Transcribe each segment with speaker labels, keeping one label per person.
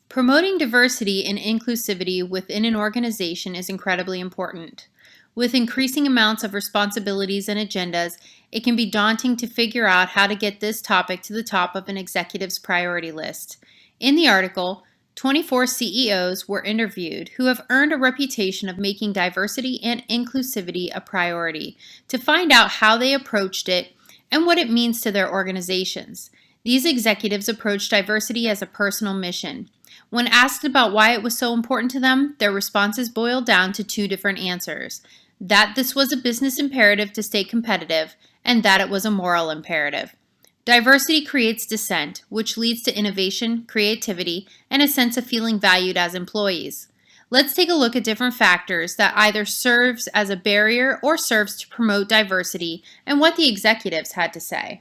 Speaker 1: Promoting diversity and inclusivity within an organization is incredibly important. With increasing amounts of responsibilities and agendas, it can be daunting to figure out how to get this topic to the top of an executive's priority list. In the article, 24 CEOs were interviewed who have earned a reputation of making diversity and inclusivity a priority to find out how they approached it and what it means to their organizations. These executives approached diversity as a personal mission. When asked about why it was so important to them, their responses boiled down to two different answers: that this was a business imperative to stay competitive, and that it was a moral imperative. Diversity creates dissent, which leads to innovation, creativity, and a sense of feeling valued as employees. Let's take a look at different factors that either serves as a barrier or serves to promote diversity and what the executives had to say.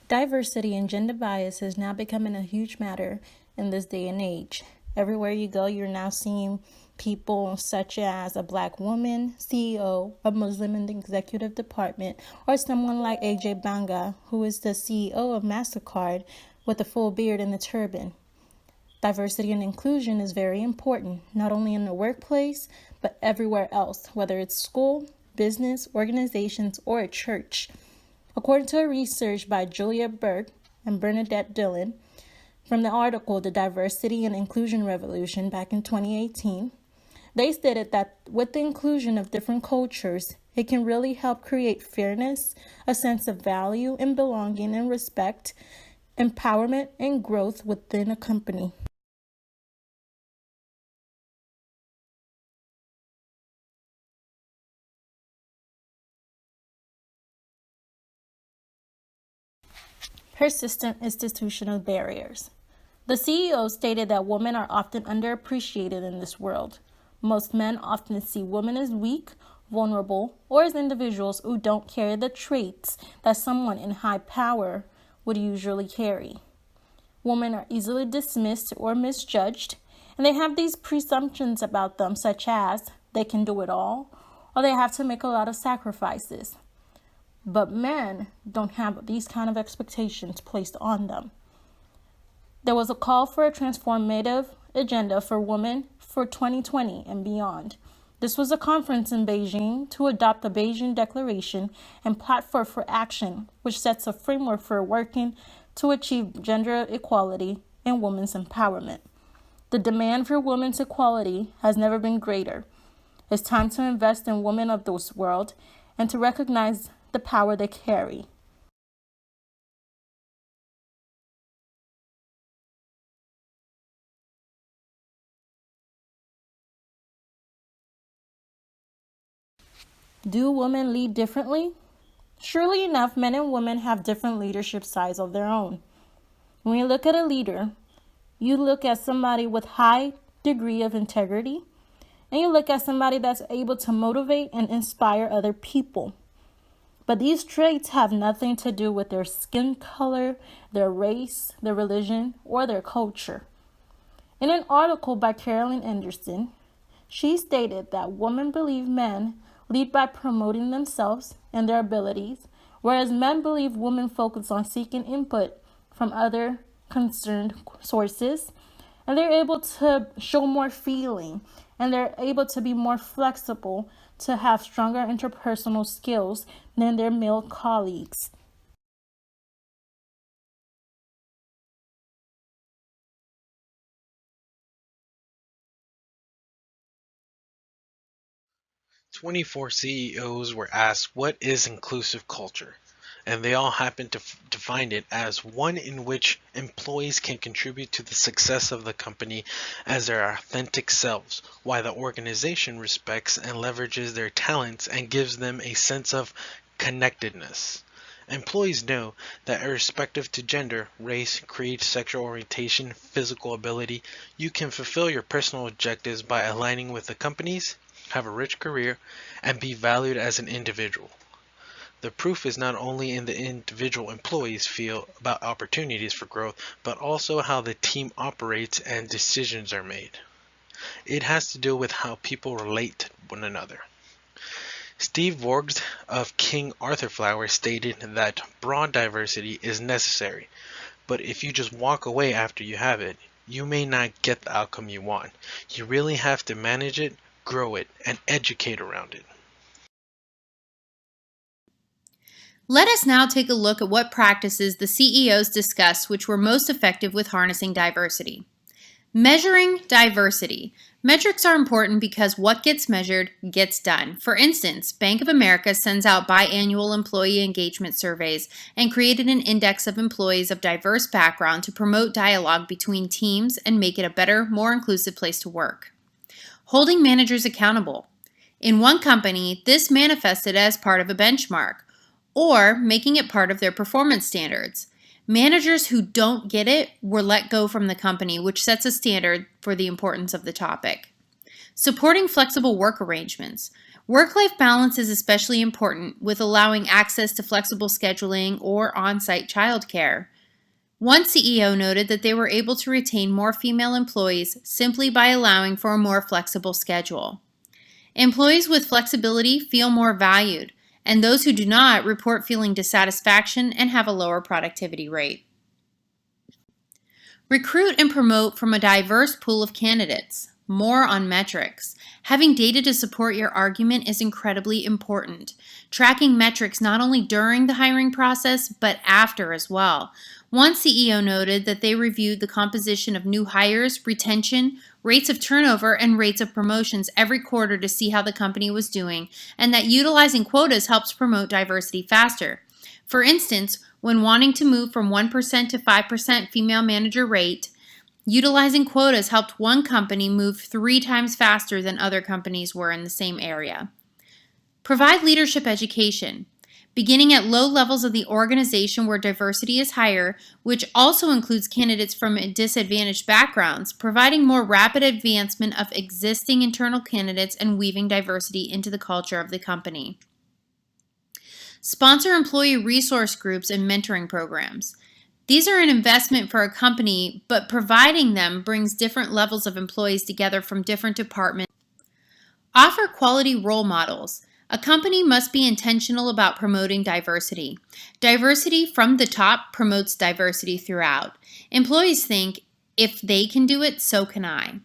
Speaker 2: Diversity and gender bias is now becoming a huge matter in this day and age. Everywhere you go, you're now seeing people such as a black woman CEO, a Muslim in the executive department, or someone like AJ Banga, who is the CEO of MasterCard with a full beard and a turban. Diversity and inclusion is very important, not only in the workplace, but everywhere else, whether it's school, business, organizations, or a church. According to a research by Julia Berg and Bernadette Dillon from the article The Diversity and Inclusion Revolution back in 2018, they stated that with the inclusion of different cultures, it can really help create fairness, a sense of value and belonging and respect, empowerment and growth within a company. Persistent institutional barriers. The CEO stated that women are often underappreciated in this world. Most men often see women as weak, vulnerable, or as individuals who don't carry the traits that someone in high power would usually carry. Women are easily dismissed or misjudged, and they have these presumptions about them, such as they can do it all, or they have to make a lot of sacrifices. But men don't have these kind of expectations placed on them. There was a call for a transformative agenda for women for 2020 and beyond. This was a conference in Beijing to adopt the Beijing Declaration and Platform for Action, which sets a framework for working to achieve gender equality and women's empowerment. The demand for women's equality has never been greater. It's time to invest in women of this world and to recognize the power they carry. Do women lead differently? Surely enough, men and women have different leadership styles of their own. When you look at a leader, you look at somebody with high degree of integrity, and you look at somebody that's able to motivate and inspire other people. But these traits have nothing to do with their skin color, their race, their religion, or their culture. In an article by Carolyn Anderson, she stated that women believe men lead by promoting themselves and their abilities, whereas men believe women focus on seeking input from other concerned sources, and they're able to show more feeling, and they're able to be more flexible to have stronger interpersonal skills than their male colleagues.
Speaker 3: "24 CEOs were asked what is inclusive culture, and they all happened to define it as one in which employees can contribute to the success of the company as their authentic selves, while the organization respects and leverages their talents and gives them a sense of connectedness. Employees know that irrespective to gender, race, creed, sexual orientation, physical ability, you can fulfill your personal objectives by aligning with the company's, have a rich career, and be valued as an individual. The proof is not only in the individual employees feel about opportunities for growth, but also how the team operates and decisions are made. It has to do with how people relate to one another. Steve Vorgs of King Arthur Flour stated that broad diversity is necessary, but if you just walk away after you have it, you may not get the outcome you want. You really have to manage it, grow it, and educate around it.
Speaker 1: Let us now take a look at what practices the CEOs discussed which were most effective with harnessing diversity. Measuring diversity. Metrics are important because what gets measured gets done. For instance, Bank of America sends out biannual employee engagement surveys and created an index of employees of diverse background to promote dialogue between teams and make it a better, more inclusive place to work. Holding managers accountable. In one company, this manifested as part of a benchmark, or making it part of their performance standards. Managers who don't get it were let go from the company, which sets a standard for the importance of the topic. Supporting flexible work arrangements. Work-life balance is especially important with allowing access to flexible scheduling or on-site childcare. One CEO noted that they were able to retain more female employees simply by allowing for a more flexible schedule. Employees with flexibility feel more valued, and those who do not report feeling dissatisfaction and have a lower productivity rate. Recruit and promote from a diverse pool of candidates. More on metrics. Having data to support your argument is incredibly important. Tracking metrics not only during the hiring process, but after as well. One CEO noted that they reviewed the composition of new hires, retention, rates of turnover, and rates of promotions every quarter to see how the company was doing, and that utilizing quotas helps promote diversity faster. For instance, when wanting to move from 1% to 5% female manager rate, utilizing quotas helped one company move 3 times faster than other companies were in the same area. Provide leadership education. Beginning at low levels of the organization where diversity is higher, which also includes candidates from disadvantaged backgrounds, providing more rapid advancement of existing internal candidates and weaving diversity into the culture of the company. Sponsor employee resource groups and mentoring programs. These are an investment for a company, but providing them brings different levels of employees together from different departments. Offer quality role models. A company must be intentional about promoting diversity. Diversity from the top promotes diversity throughout. Employees think, if they can do it, so can I.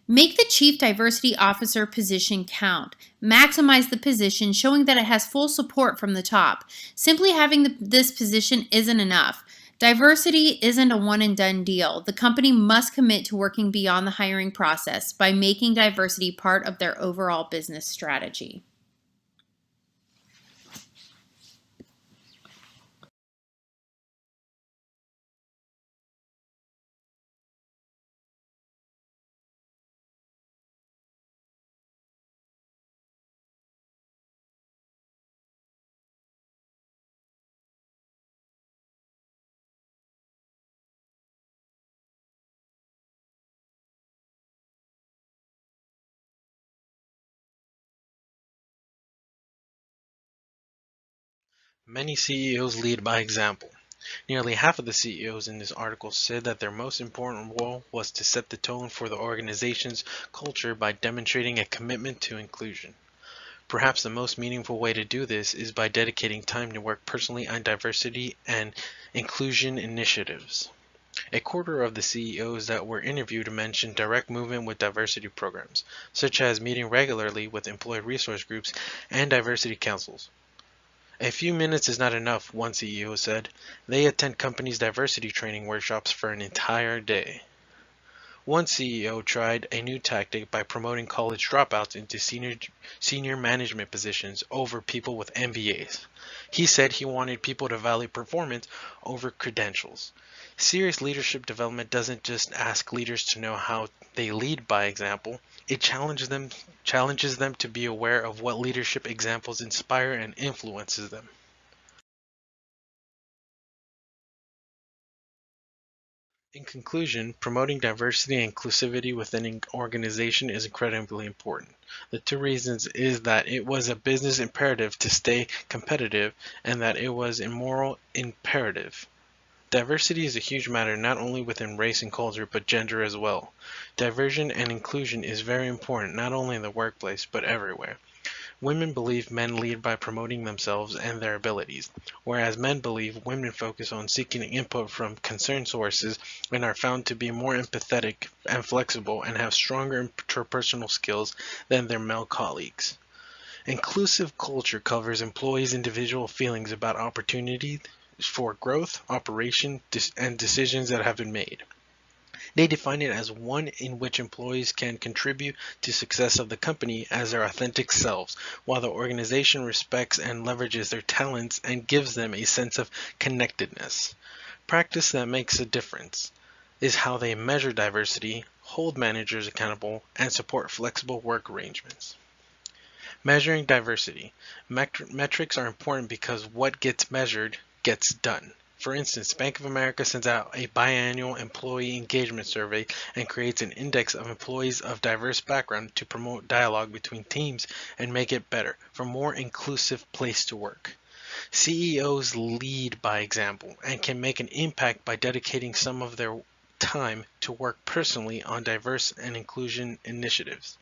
Speaker 1: Make the Chief Diversity Officer position count. Maximize the position, showing that it has full support from the top. Simply having this position isn't enough. Diversity isn't a one-and-done deal. The company must commit to working beyond the hiring process by making diversity part of their overall business strategy.
Speaker 3: Many CEOs lead by example. Nearly half of the CEOs in this article said that their most important role was to set the tone for the organization's culture by demonstrating a commitment to inclusion. Perhaps the most meaningful way to do this is by dedicating time to work personally on diversity and inclusion initiatives. A quarter of the CEOs that were interviewed mentioned direct movement with diversity programs, such as meeting regularly with employee resource groups and diversity councils. A few minutes is not enough, one CEO said. They attend companies' diversity training workshops for an entire day. One CEO tried a new tactic by promoting college dropouts into senior management positions over people with MBAs. He said he wanted people to value performance over credentials. Serious leadership development doesn't just ask leaders to know how they lead by example, it challenges them to be aware of what leadership examples inspire and influences them. In conclusion, promoting diversity and inclusivity within an organization is incredibly important. The two reasons is that it was a business imperative to stay competitive and that it was a moral imperative. Diversity is a huge matter not only within race and culture but gender as well. Diversity and inclusion is very important not only in the workplace but everywhere. Women believe men lead by promoting themselves and their abilities, whereas men believe women focus on seeking input from concerned sources and are found to be more empathetic and flexible and have stronger interpersonal skills than their male colleagues. Inclusive culture covers employees' individual feelings about opportunity for growth, operation, and decisions that have been made. They define it as one in which employees can contribute to success of the company as their authentic selves, while the organization respects and leverages their talents and gives them a sense of connectedness. Practice that makes a difference is how they measure diversity, hold managers accountable, and support flexible work arrangements. Measuring diversity. Metrics are important because what gets measured gets done. For instance, Bank of America sends out a biannual employee engagement survey and creates an index of employees of diverse background to promote dialogue between teams and make it better, for a more inclusive place to work. CEOs lead by example and can make an impact by dedicating some of their time to work personally on diverse and inclusion initiatives.